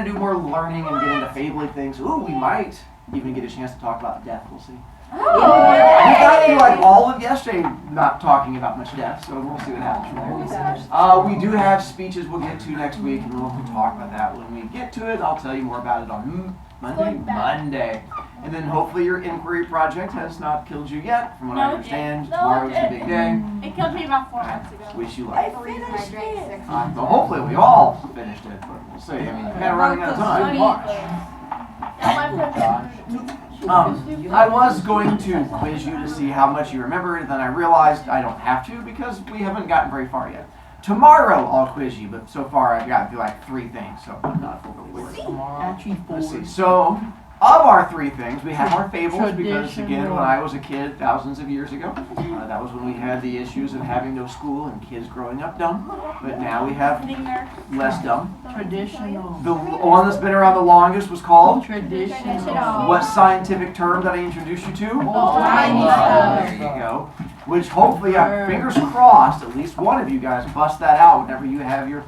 going to do more learning and get into fable things. Ooh, we might even get a chance to talk about death. We'll see. We got through like all of yesterday not talking about much death, so we'll see what happens from there. We do have speeches we'll get to next week, and we'll talk about that when we get to it. I'll tell you more about it on Monday. And then hopefully your inquiry project has not killed you yet. From what I understand, tomorrow's a big day. It killed me about 4 months ago. Wish you luck. I finished it. So hopefully we all finished it, but we'll see. I mean, you're kind of running out of time. I was going to quiz you to see how much you remember, and then I realized I don't have to because we haven't gotten very far yet. Tomorrow I'll quiz you, but so far I've gotten through like 3 things, so I'm not full Let's see. So, of our 3 things, we have our fables because, again, when I was a kid thousands of years ago, that was when we had the issues of having no school and kids growing up dumb. But now we have less dumb. Traditional. The one that's been around the longest was called? Traditional. What scientific term did I introduce you to? There you go. Which hopefully, fingers crossed, at least one of you guys bust that out whenever you have your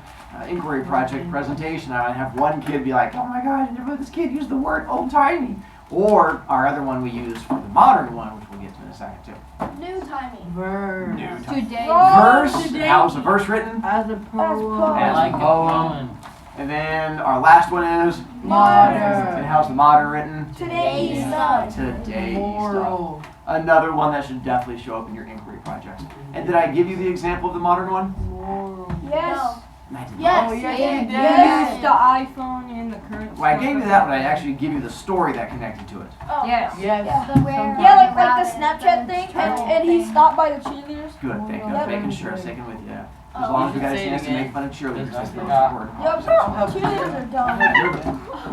inquiry project presentation. I have one kid be like, oh my God, I never let this kid use the word old-timey. Or our other one we use for the modern one, which we'll get to in a second too. New-timey. Verse. Today. Verse. How's the verse written? As a poem. As a poem. And then our last one is? Modern. And how's the modern written? Today's stuff. Today's Moral. stuff. Another one that should definitely show up in your inquiry project. And did I give you the example of the modern one? Moral. Yes. I did Yes. Oh, yes, you did. Yes. Use the iPhone and the current. Well, I gave you that, but I actually give you the story that connected to it. Oh. Yes. Yes. Yeah, like the Snapchat thing, and he stopped by the cheerleaders. Good, thank you. Yep. Making sure I'm sticking with you. As long as we got a chance to make fun of cheerleaders, that's the most Yup, important. cheerleaders are dumb.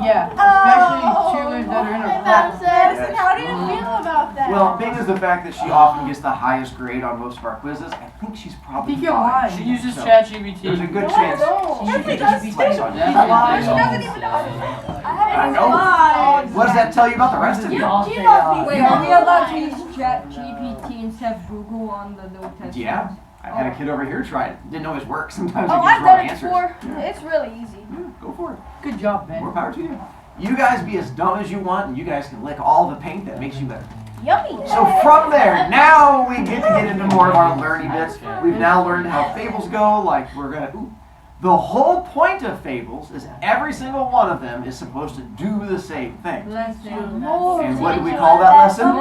Yeah, especially cheerleaders that are in a class. Madison, how do you feel about that? Well, being as the fact that she often gets the highest grade on most of our quizzes, I think she's probably Think you're fine. lying. She uses So, ChatGPT. There's a good chance. Yes, she does too. Flex on you. She's lying. She doesn't even know. I know. What does that tell you about the rest of you? Wait, are we allowed to use ChatGPT instead of Google on the little test? Yeah. I had a kid over here try it. Didn't know his work. Sometimes Oh, he I've gives wrong done it answers. before. Yeah. It's really easy. Yeah, go for it. Good job, Ben. More power to you. You guys be as dumb as you want, and you guys can lick all the paint that makes you better. Yummy. So from there, now we get to get into more of our learning bits. We've now learned how fables go, like we're gonna, the whole point of fables is every single one of them is supposed to do the same thing. Lesson. And what do we call that lesson?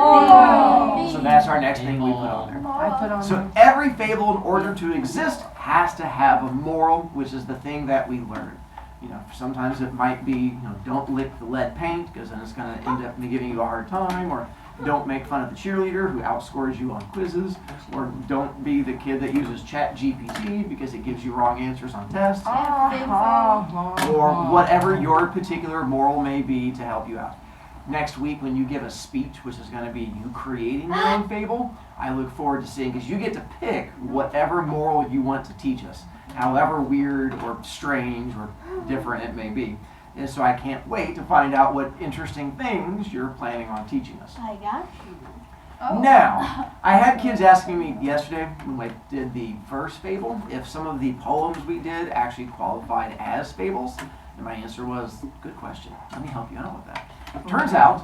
So that's our next thing we put on there. I put on. So every fable, in order to exist, has to have a moral, which is the thing that we learn. You know, sometimes it might be, you know, don't lick the lead paint because then it's going to end up giving you a hard time, or don't make fun of the cheerleader who outscores you on quizzes, or don't be the kid that uses ChatGPT because it gives you wrong answers on tests, or whatever your particular moral may be to help you out. Next week, when you give a speech, which is going to be you creating your own fable, I look forward to seeing, because you get to pick whatever moral you want to teach us, however weird or strange or different it may be. And so I can't wait to find out what interesting things you're planning on teaching us. I got you. Now, I had kids asking me yesterday when I did the first fable if some of the poems we did actually qualified as fables. And my answer was, good question. Let me help you out with that. Turns out,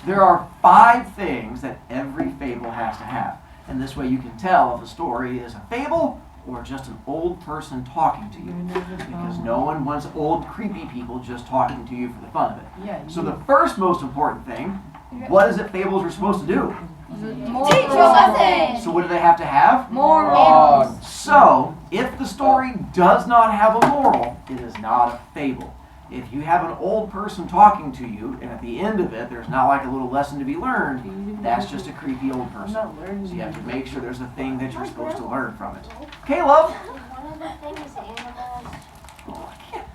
there are 5 things that every fable has to have. And this way you can tell if a story is a fable or just an old person talking to you. Because no one wants old, creepy people just talking to you for the fun of it. Yeah. So the first most important thing, what is it fables are supposed to do? Teach a lesson. So what do they have to have? Moral. So, if the story does not have a moral, it is not a fable. If you have an old person talking to you, and at the end of it, there's not like a little lesson to be learned, that's just a creepy old person. So you have to make sure there's a thing that you're supposed to learn from it. Caleb? One of the things animals. Oh, I can't.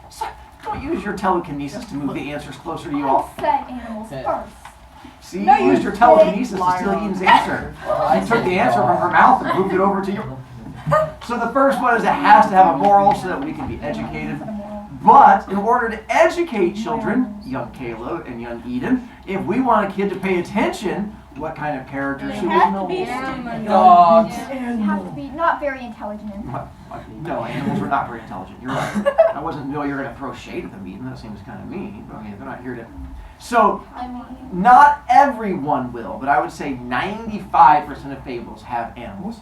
Don't use your telekinesis to move the answers closer to you all. I said animals first. See, you used your telekinesis to steal Eden's answer. I took the answer from her mouth and moved it over to you. So the first one is it has to have a moral so that we can be educated. But in order to educate children, young Caleb and young Eden, if we want a kid to pay attention, what kind of character should we Have to be Dogs. Have to be not very intelligent. No, animals are not very intelligent. You're right. I wasn't know you were going to throw shade at them even. That seems kind of mean. But I mean, they're not here to. So, not everyone will, but I would say 95% of fables have animals.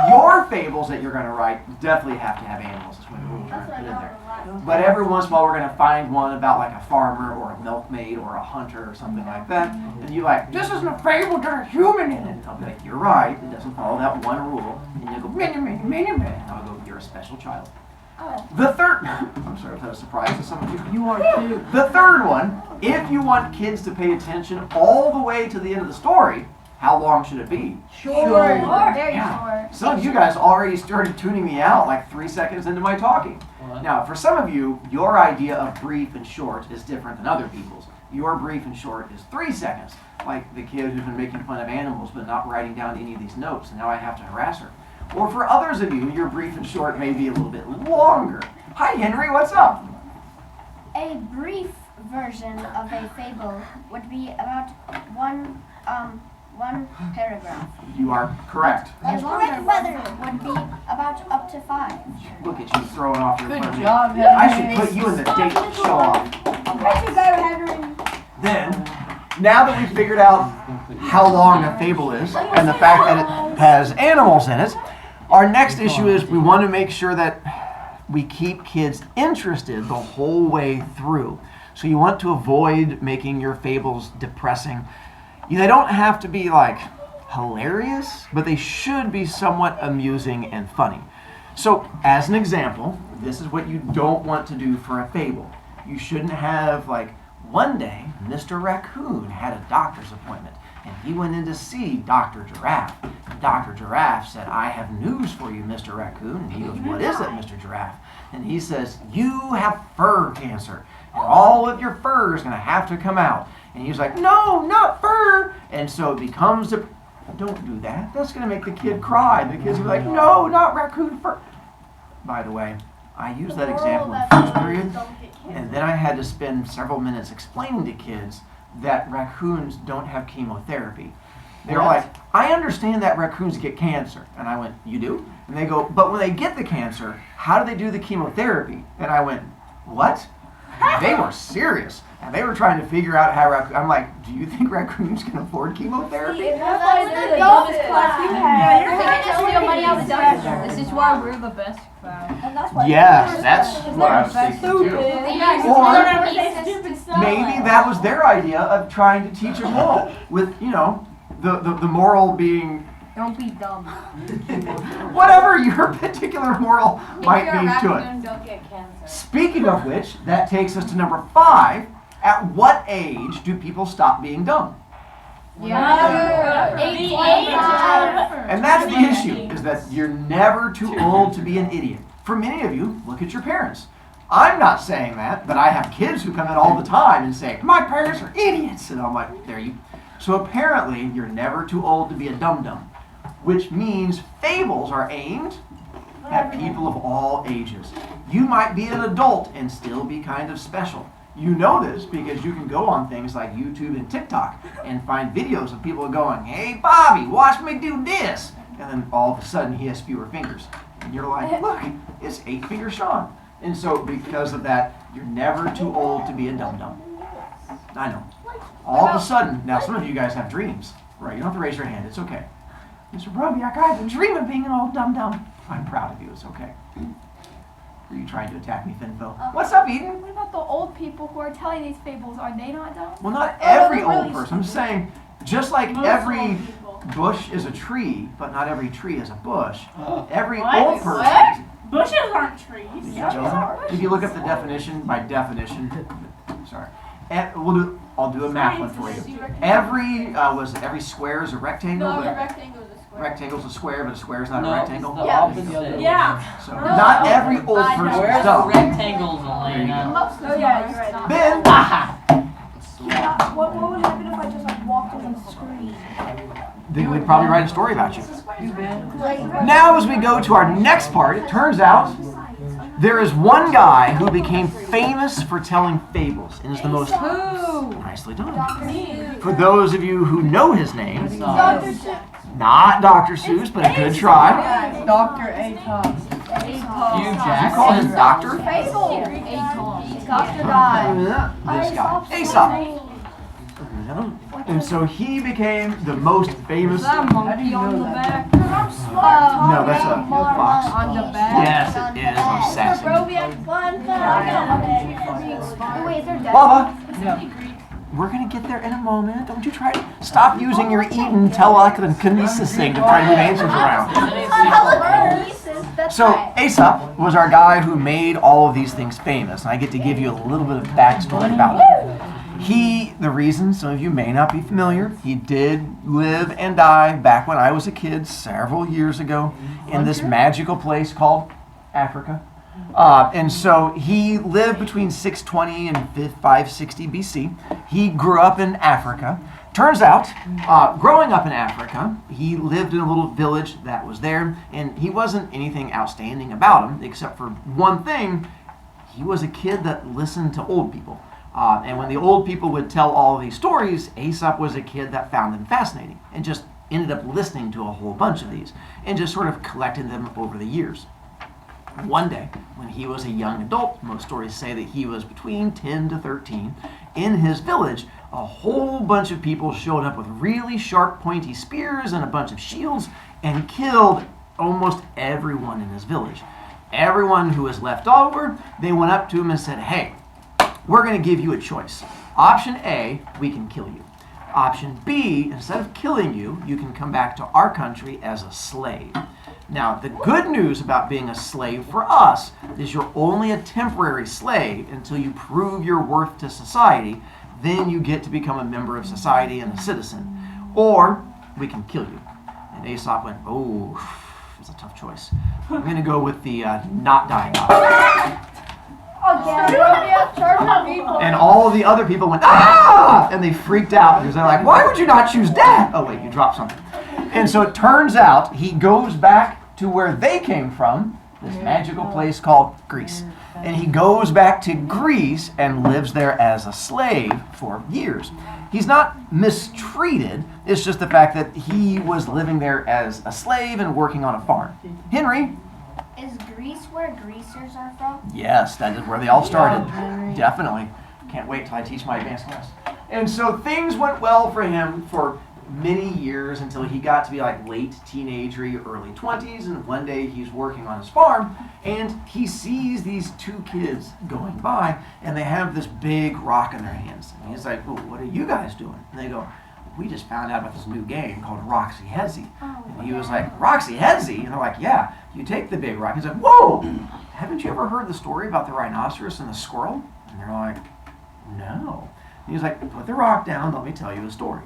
Your fables that you're going to write definitely have to have animals. That's what we're trying to put in there. But every once in a while, we're going to find one about like a farmer or a milkmaid or a hunter or something like that. And you're like, this isn't a fable, there's a human in it. And I'll be like, you're right. It doesn't follow that one rule. And you'll go, many. And I'll go, you're a special child. The third, I'm sorry if that was a surprise to some of you. You are too. The third one, if you want kids to pay attention all the way to the end of the story, how long should it be? Short. Very Yeah. short. Some of you guys already started tuning me out like 3 seconds into my talking. Now, for some of you, your idea of brief and short is different than other people's. Your brief and short is 3 seconds, like the kid who's been making fun of animals but not writing down any of these notes, and now I have to harass her. Or for others of you, your brief and short may be a little bit longer. Hi, Henry, what's up? A brief version of a fable would be about one paragraph. You are correct. A longer one would be about up to 5. Look at you throwing off your Good phone. job, I should Henry. put you in the date show off. Way to go, Henry. Then, now that we've figured out how long a fable is and the fact that it has animals in it, our next issue is we want to make sure that we keep kids interested the whole way through. So you want to avoid making your fables depressing. They don't have to be like hilarious, but they should be somewhat amusing and funny. So as an example, this is what you don't want to do for a fable. You shouldn't have like, one day Mr. Raccoon had a doctor's appointment and he went in to see Dr. Giraffe. And Dr. Giraffe said, I have news for you, Mr. Raccoon. And he goes, what is it, Mr. Giraffe? And he says, you have fur cancer. And all of your fur is going to have to come out. And he's like, no, not fur. And so it becomes a, don't do that. That's going to make the kid cry. The kid's going to be like, no, not raccoon fur. By the way, I used that example in first period. And then I had to spend several minutes explaining to kids that raccoons don't have chemotherapy. They're like, I understand that raccoons get cancer. And I went, you do? And they go, but when they get the cancer, how do they do the chemotherapy? And I went, what? They were serious. And they were trying to figure out how I'm like, do you think raccoons can afford chemotherapy? This is why we're the best class. Yes, that's what I was thinking too. Or maybe that was their idea of trying to teach a moral with, the moral being Don't be dumb. whatever your particular moral might be to it. Don't get cancer. Speaking of which, that takes us to number 5. At what age do people stop being dumb? Yeah. And that's the issue, is that you're never too old to be an idiot. For many of you, look at your parents. I'm not saying that, but I have kids who come in all the time and say, my parents are idiots. And I'm like, there you. So apparently, you're never too old to be a dum-dum, which means fables are aimed at people of all ages. You might be an adult and still be kind of special. You know this because you can go on things like YouTube and TikTok and find videos of people going, hey Bobby, watch me do this. And then all of a sudden he has fewer fingers. And you're like, look, it's 8-finger Sean. And so because of that, you're never too old to be a dum-dum. I know. All of a sudden, now some of you guys have dreams, right? You don't have to raise your hand, it's okay. Mr. Broviak, I have a dream of being an old dum-dum. I'm proud of you, it's okay. Are you trying to attack me, Finfil? What's up, Eden? What about the old people who are telling these fables? Are they not dumb? Well, not every they're old really person. I'm saying, just like every bush is a tree, but not every tree is a bush. Every old person. What? Bushes aren't trees. If you look up the definition, by definition, sorry, I'll do a math one for you. Every square is a rectangle. No, but a rectangle is a square. rectangle's a square, but a square is not a No, rectangle. it's the Yeah. opposite of the Yeah. So not every old person is Where's the dumb. rectangles, There you Elena? go. Oh yeah, you're right. Ben, What would happen if I just walked on the screen? they would probably write a story about you. Now as we go to our next part, it turns out there is one guy who became famous for telling fables and is the most nicely done. For those of you who know his name, not Dr. Seuss, but a good try. Dr. Aesop. You Did you call him doctor? Fable. Aesop. Doctor guy. This guy, Aesop. And so he became the most famous. Is that a monkey on the back? No, that's a fox. On the back? Yes, it is. I'm sassy. Wait, is there death? Baba, we're gonna get there in a moment. Don't you try to stop using your Eden telekinesis thing to try to move answers around. That's So right. Aesop was our guy who made all of these things famous, and I get to give you a little bit of backstory about him. The reason some of you may not be familiar, he did live and die back when I was a kid several years ago in this magical place called Africa. And so he lived between 620 and 560 BC. He grew up in Africa. Turns out, growing up in Africa, he lived in a little village that was there, and he wasn't anything outstanding about him, except for one thing. He was a kid that listened to old people. And when the old people would tell all of these stories, Aesop was a kid that found them fascinating and just ended up listening to a whole bunch of these and just sort of collected them over the years. One day, when he was a young adult, most stories say that he was between 10 to 13, in his village, a whole bunch of people showed up with really sharp, pointy spears and a bunch of shields and killed almost everyone in his village. Everyone who was left over, they went up to him and said, "Hey, we're going to give you a choice. Option A, we can kill you. Option B, instead of killing you, you can come back to our country as a slave." Now, the good news about being a slave for us is you're only a temporary slave until you prove your worth to society. Then you get to become a member of society and a citizen. Or we can kill you. And Aesop went, "Oh, it's a tough choice. I'm going to go with the not dying option." And all of the other people went, "Ah!" And they freaked out because they're like, "Why would you not choose death?" Oh, wait, you dropped something. And so it turns out he goes back to where they came from, this magical place called Greece. And he goes back to Greece and lives there as a slave for years. He's not mistreated, it's just the fact that he was living there as a slave and working on a farm. Henry? Is Greece where greasers are from? Yes, that is where they all started. Definitely. Can't wait till I teach my advanced class. And so things went well for him for many years until he got to be like late teenager, early 20s, and one day he's working on his farm and he sees these two kids going by and they have this big rock in their hands. And he's like, "Well, what are you guys doing?" And they go, "We just found out about this new game called Roxy Headsy." And he was like, "Roxy Headsy?" And they're like, "Yeah, you take the big rock." He's like, "Whoa, haven't you ever heard the story about the rhinoceros and the squirrel?" And they're like, "No." And he's like, "Put the rock down, let me tell you a story."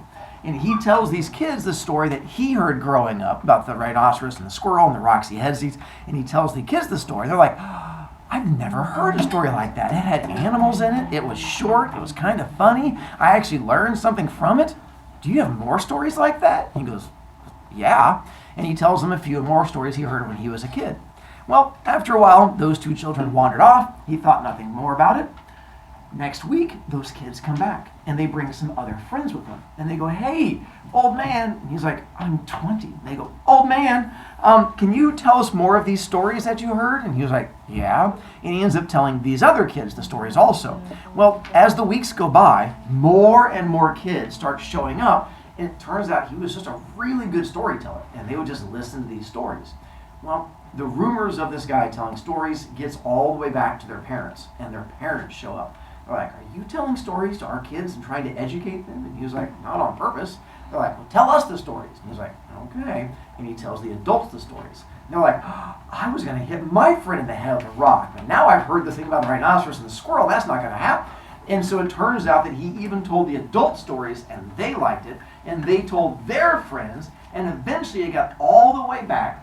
And he tells these kids the story that he heard growing up about the rhinoceros and the squirrel and the Roxy Headsies. And he tells the kids the story. They're like, "I've never heard a story like that. It had animals in it. It was short. It was kind of funny. I actually learned something from it. Do you have more stories like that?" He goes, "Yeah." And he tells them a few more stories he heard when he was a kid. Well, after a while, those two children wandered off. He thought nothing more about it. Next week, those kids come back, and they bring some other friends with them. And they go, "Hey, old man." And he's like, "I'm 20. And they go, "Old man, can you tell us more of these stories that you heard?" And he was like, "Yeah." And he ends up telling these other kids the stories also. Well, as the weeks go by, more and more kids start showing up, and it turns out he was just a really good storyteller, and they would just listen to these stories. Well, the rumors of this guy telling stories gets all the way back to their parents, and their parents show up. They're like, "Are you telling stories to our kids and trying to educate them?" And he was like, "Not on purpose." They're like, "Well, tell us the stories." And he's like, "Okay." And he tells the adults the stories. And they're like, "I was going to hit my friend in the head with a rock, but now I've heard this thing about the rhinoceros and the squirrel. That's not going to happen." And so it turns out that he even told the adult stories, and they liked it, and they told their friends, and eventually it got all the way back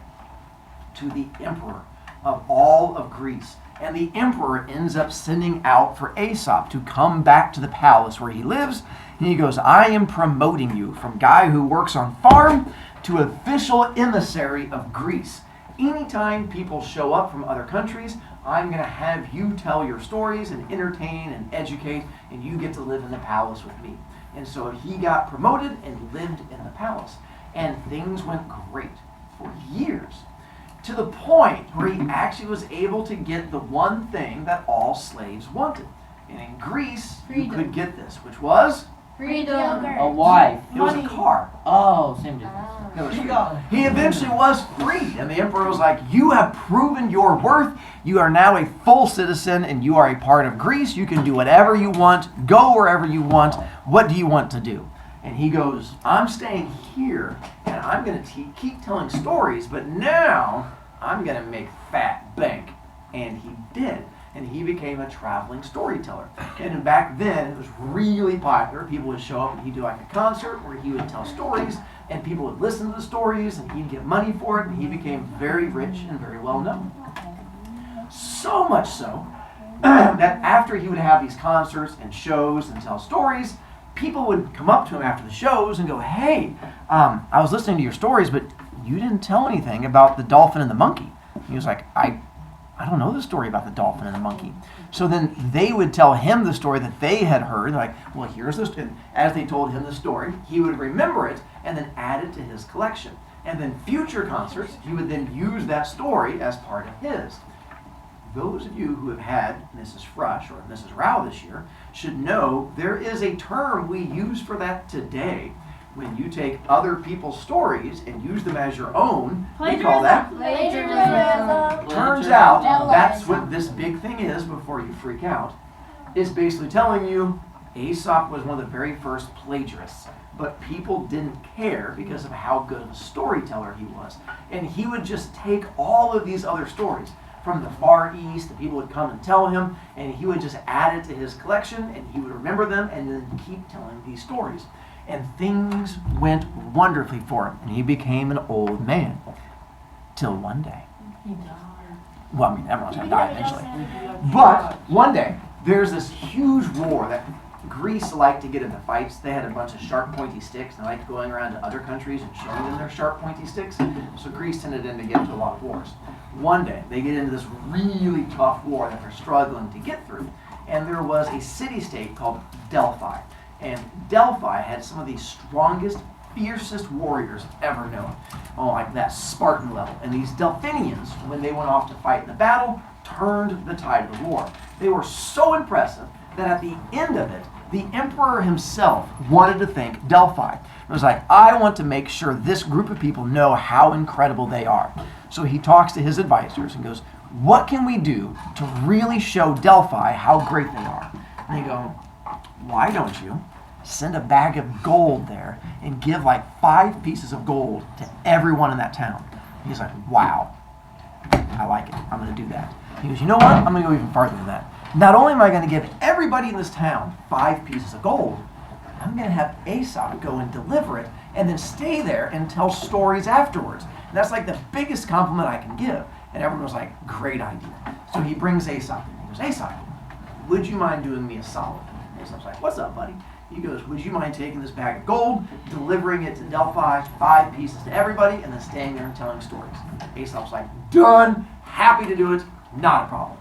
to the emperor of all of Greece. And the emperor ends up sending out for Aesop to come back to the palace where he lives. And he goes, "I am promoting you from guy who works on farm to official emissary of Greece. Anytime people show up from other countries, I'm going to have you tell your stories and entertain and educate, and you get to live in the palace with me." And so he got promoted and lived in the palace. And things went great for years. to the point where he actually was able to get the one thing that all slaves wanted. And in Greece, you could get this, which was? Freedom. A wife. It was a car. Oh, same difference. It was free. He eventually was freed, and the emperor was like, you have proven your worth. You are now a full citizen, and you are a part of Greece. You can do whatever you want, go wherever you want. What do you want to do? And he goes, I'm staying here, and I'm going to keep telling stories, but now I'm going to make fat bank. And he did. And he became a traveling storyteller. And back then, it was really popular. People would show up and he'd do like a concert where he would tell stories, and people would listen to the stories, and he'd get money for it, and he became very rich and very well known. So much so that after he would have these concerts and shows and tell stories, people would come up to him after the shows and go, hey, I was listening to your stories, but you didn't tell anything about the dolphin and the monkey. He was like, I don't know the story about the dolphin and the monkey. So then they would tell him the story that they had heard. They're like, well, here's this. And as they told him the story, he would remember it and then add it to his collection. And then future concerts, he would then use that story as part of his. Those of you who have had Mrs. Frush or Mrs. Rao this year should know there is a term we use for that today. When you take other people's stories and use them as your own, we call that Plagiarism. Turns out that's what this big thing is before you freak out. It's basically telling you Aesop was one of the very first plagiarists, but people didn't care because of how good of a storyteller he was. And he would just take all of these other stories from the Far East that people would come and tell him, and he would just add it to his collection, and he would remember them and then keep telling these stories. And things went wonderfully for him, and he became an old man. Till one day. Well, I mean, everyone's going to die eventually. But one day, there's this huge war that Greece liked to get into fights. They had a bunch of sharp, pointy sticks, and they liked going around to other countries and showing them their sharp, pointy sticks. So Greece tended to get into a lot of wars. One day, they get into this really tough war that they're struggling to get through. And there was a city-state called Delphi. And Delphi had some of the strongest, fiercest warriors ever known. Oh, like that Spartan level. And these Delphinians, when they went off to fight in the battle, turned the tide of the war. They were so impressive that at the end of it, the emperor himself wanted to thank Delphi. It was like, I want to make sure this group of people know how incredible they are. So he talks to his advisors and goes, what can we do to really show Delphi how great they are? And they go, why don't you send a bag of gold there and give like 5 pieces of gold to everyone in that town? He's like, wow, I like it. I'm going to do that. He goes, you know what? I'm going to go even farther than that. Not only am I going to give everybody in this town 5 pieces of gold, I'm going to have Aesop go and deliver it and then stay there and tell stories afterwards. And that's like the biggest compliment I can give. And everyone was like, great idea. So he brings Aesop in. He goes, Aesop, would you mind doing me a solid? And Aesop's like, what's up, buddy? He goes, would you mind taking this bag of gold, delivering it to Delphi, 5 pieces to everybody, and then staying there and telling stories? Aesop's like, done, happy to do it, not a problem.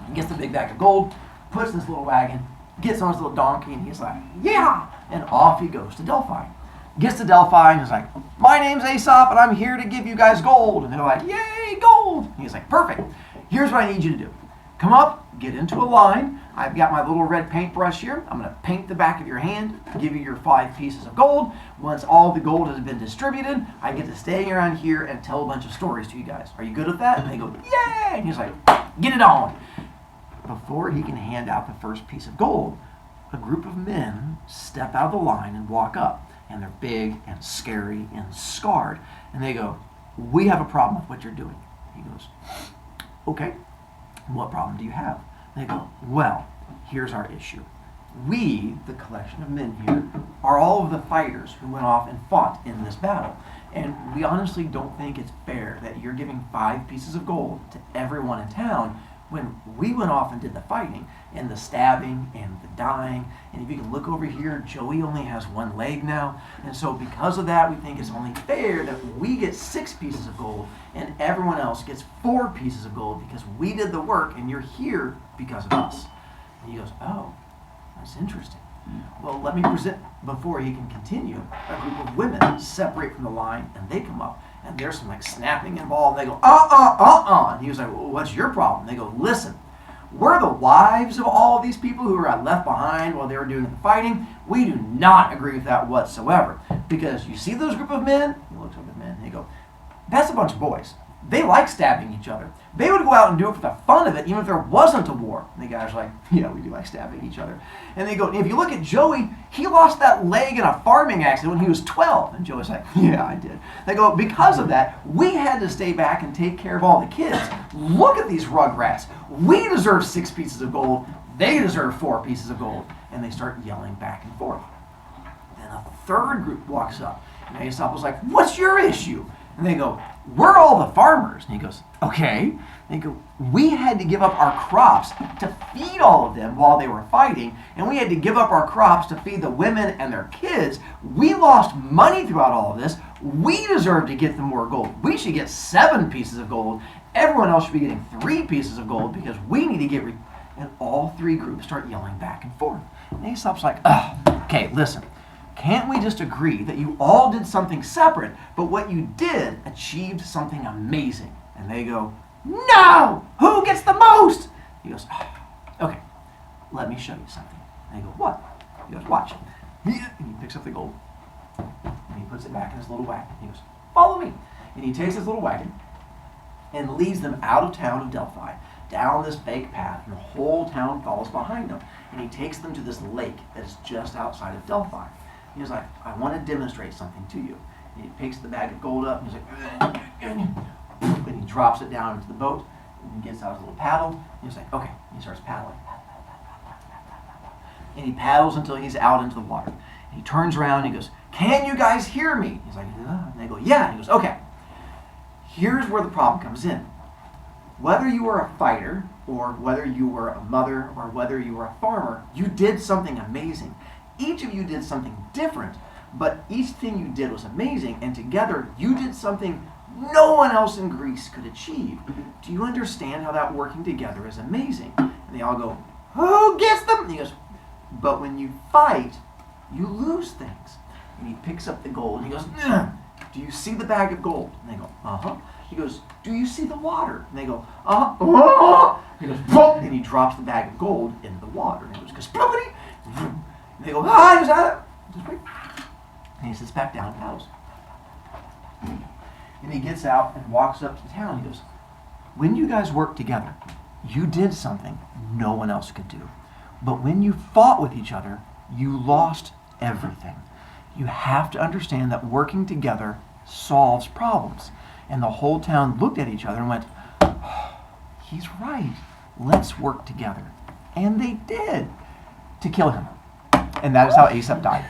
He gets the big bag of gold, puts in his little wagon, gets on his little donkey, and he's like, yeah! And off he goes to Delphi. Gets to Delphi, and he's like, my name's Aesop, and I'm here to give you guys gold. And they're like, yay, gold! And he's like, perfect. Here's what I need you to do. Come up, get into a line. I've got my little red paintbrush here. I'm going to paint the back of your hand, give you your 5 pieces of gold. Once all the gold has been distributed, I get to stay around here and tell a bunch of stories to you guys. Are you good with that? And they go, yay! And he's like, get it on. Before he can hand out the first piece of gold, a group of men step out of the line and walk up. And they're big and scary and scarred. And they go, we have a problem with what you're doing. He goes, okay, what problem do you have? They go, well, here's our issue. We, the collection of men here, are all of the fighters who went off and fought in this battle. And we honestly don't think it's fair that you're giving 5 pieces of gold to everyone in town when we went off and did the fighting and the stabbing and the dying. And if you can look over here, Joey only has 1 leg now. And so because of that, we think it's only fair that we get 6 pieces of gold and everyone else gets 4 pieces of gold because we did the work and you're here because of us. And he goes, oh, that's interesting. Well, let me present, before he can continue, a group of women separate from the line, and they come up, and there's some like snapping involved. They go, And he was like, well, what's your problem? They go, listen, we're the wives of all of these people who were left behind while they were doing the fighting. We do not agree with that whatsoever. Because you see those group of men? He looks over the men, and he goes, that's a bunch of boys. They like stabbing each other. They would go out and do it for the fun of it, even if there wasn't a war. And the guys are like, yeah, we do like stabbing each other. And they go, if you look at Joey, he lost that leg in a farming accident when he was 12. And Joey's like, yeah, I did. They go, because of that, we had to stay back and take care of all the kids. Look at these rugrats. We deserve 6 pieces of gold. They deserve 4 pieces of gold. And they start yelling back and forth. Then a third group walks up. And Aesop was like, what's your issue? And they go, we're all the farmers. And he goes, okay. And they go, we had to give up our crops to feed all of them while they were fighting, and we had to give up our crops to feed the women and their kids. We lost money throughout all of this. We deserve to get them more gold. We should get 7 pieces of gold. Everyone else should be getting 3 pieces of gold because we need to get And all 3 groups start yelling back and forth. And Aesop's like, okay, listen. Can't we just agree that you all did something separate, but what you did achieved something amazing? And they go, no! Who gets the most? He goes, okay, let me show you something. And they go, what? He goes, watch. And he picks up the gold, and he puts it back in his little wagon. He goes, follow me. And he takes his little wagon and leads them out of town of Delphi, down this fake path, and the whole town follows behind them. And he takes them to this lake that is just outside of Delphi. He was like, I want to demonstrate something to you. And he picks the bag of gold up, and he's like, and he drops it down into the boat, and he gets out his little paddle, and he's like, okay, and he starts paddling. And he paddles until he's out into the water. And he turns around, and he goes, can you guys hear me? He's like, yeah. And they go, yeah. And he goes, okay, here's where the problem comes in. Whether you were a fighter, or whether you were a mother, or whether you were a farmer, you did something amazing. Each of you did something different, but each thing you did was amazing, and together you did something no one else in Greece could achieve. Do you understand how that working together is amazing? And they all go, who gets them? And he goes, but when you fight, you lose things. And he picks up the gold, and he goes, do you see the bag of gold? And they go, uh-huh. He goes, do you see the water? And they go, uh-huh. He goes, boom, and he drops the bag of gold into the water. And he goes, kasploopity. And they go, he's out. And he sits back down and paddles. And he gets out and walks up to the town. He goes, when you guys worked together, you did something no one else could do. But when you fought with each other, you lost everything. You have to understand that working together solves problems. And the whole town looked at each other and went, he's right. Let's work together. And they did, to kill him. And that is how Aesop died.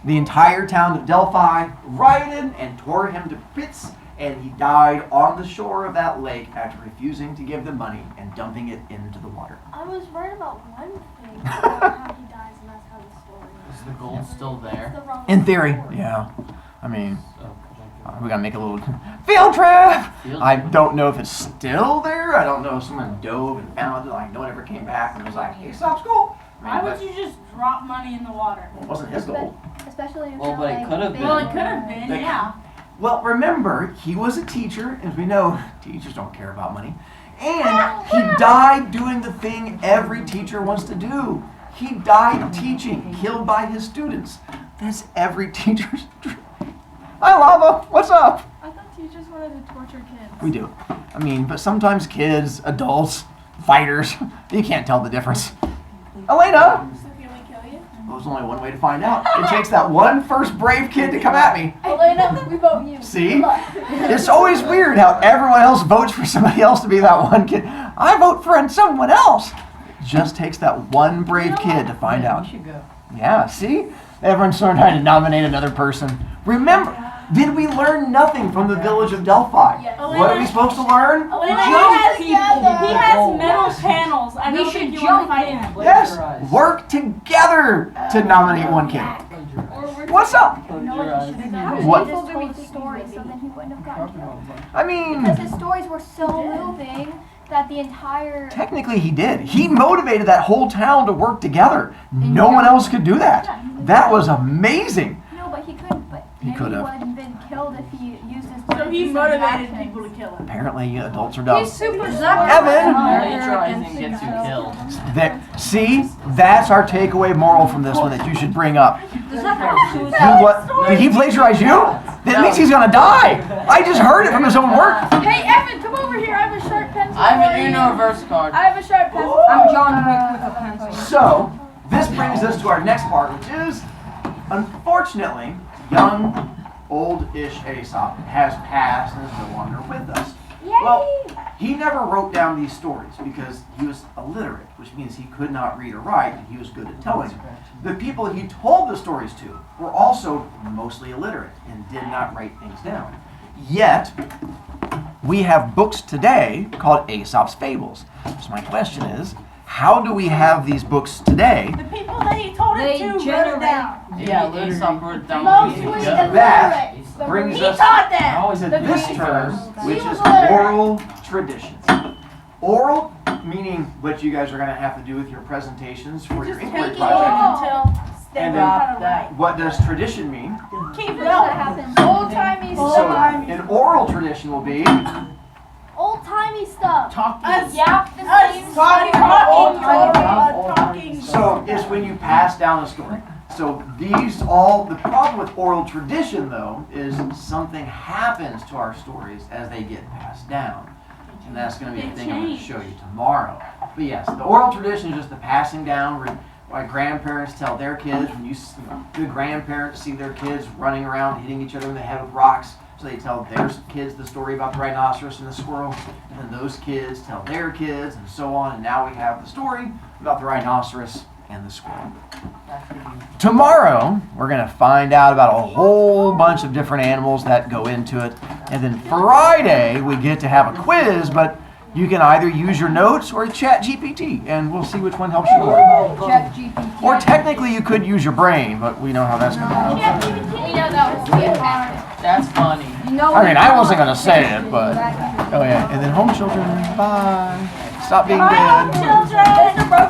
The entire town of Delphi rioted and tore him to bits, and he died on the shore of that lake after refusing to give them money and dumping it into the water. I was right about one thing about how he dies, and that's how the story is. Is the gold still there? It's the wrong In theory, story. yeah. I mean, we gotta make a little field trip. I don't know if it's still there. I don't know if someone dove and found it. Like no one ever came back and was like, Aesop's gold. Why would you just drop money in the water? Well, it wasn't his gold. Especially if Well, you're but it like could have been. Well, it could have been, They- yeah. Well, remember, he was a teacher, as we know, teachers don't care about money. And he died doing the thing every teacher wants to do. He died teaching, killed by his students. That's every teacher's dream. Hi, Lava. What's up? I thought teachers wanted to torture kids. We do. I mean, but sometimes kids, adults, fighters, you can't tell the difference. Elena! So can we kill you? Well, there's only one way to find out. It takes that one first brave kid to come at me. Elena, we vote you. See? It's always weird how everyone else votes for somebody else to be that one kid. I vote for someone else. It just takes that one brave kid to find out. You should go. Yeah, see? Everyone's sort of trying to nominate another person. Remember, did we learn nothing from the village of Delphi? Yes. What are we supposed to learn? Elena, Jump. he has metal panels. I We don't should think you want to jump fight in. him. Yes, work together to nominate one kid. What's up? What? He just told stories, so then he wouldn't have gotten killed. I mean, Because his stories were so moving that the entire Technically, he did. He motivated that whole town to work together. No one else could do that. That was amazing. no, but he couldn't. But He maybe could've. he would have been killed if he used his. So brain he to motivated actions. people to kill him. Apparently, adults are dumb. He's super Evan! Plagiarizing gets you killed. See, that's our takeaway moral from this one that you should bring up. Does that have Who, suicide? what? Did he plagiarize you? That means he's gonna die. I just heard it from his own work. Hey, Evan, come over here. I have a sharp pencil. I have for an you. Uno reverse card. I have a sharp pencil. I'm John Wick with a pencil. So, this brings us to our next part, which is, unfortunately, young, old-ish Aesop has passed and is no longer with us. Well, he never wrote down these stories because he was illiterate, which means he could not read or write, and he was good at telling them. The people he told the stories to were also mostly illiterate and did not write things down. Yet, we have books today called Aesop's Fables. So my question is, how do we have these books today? The people that he told it They to wrote it generate- down. Yeah, Aesop wrote down Mostly what he illiterate. did. That The brings He us taught them. Always to a this big term, first. which He is was illiterate. oral traditions. Oral, meaning what you guys are going to have to do with your presentations for your Just inquiry take it project. until they And know then- how to write. What does tradition mean? Keep it That up. happens. Old timey So, stuff. an oral tradition will be Old timey stuff. Talking. Us, Yap the us same talking, Old-timey. talking. so it's when you pass down a story. So the problem with oral tradition though is something happens to our stories as they get passed down. And that's going to be the thing I'm going to show you tomorrow. But yes, the oral tradition is just the passing down where my grandparents tell their kids, when the grandparents see their kids running around hitting each other in the head with rocks, so they tell their kids the story about the rhinoceros and the squirrel, and then those kids tell their kids, and so on, and now we have the story about the rhinoceros and the squirrel. Tomorrow, we're going to find out about a whole bunch of different animals that go into it, and then Friday, we get to have a quiz, but you can either use your notes or chat GPT, and we'll see which one helps you more. Chat GPT. Or technically, you could use your brain, but we know how that's going to go. We know that was the effect. That's funny. You know I mean, I wasn't going to say it, but... Oh, yeah. And then home children, bye. Stop being Bye, dead. children.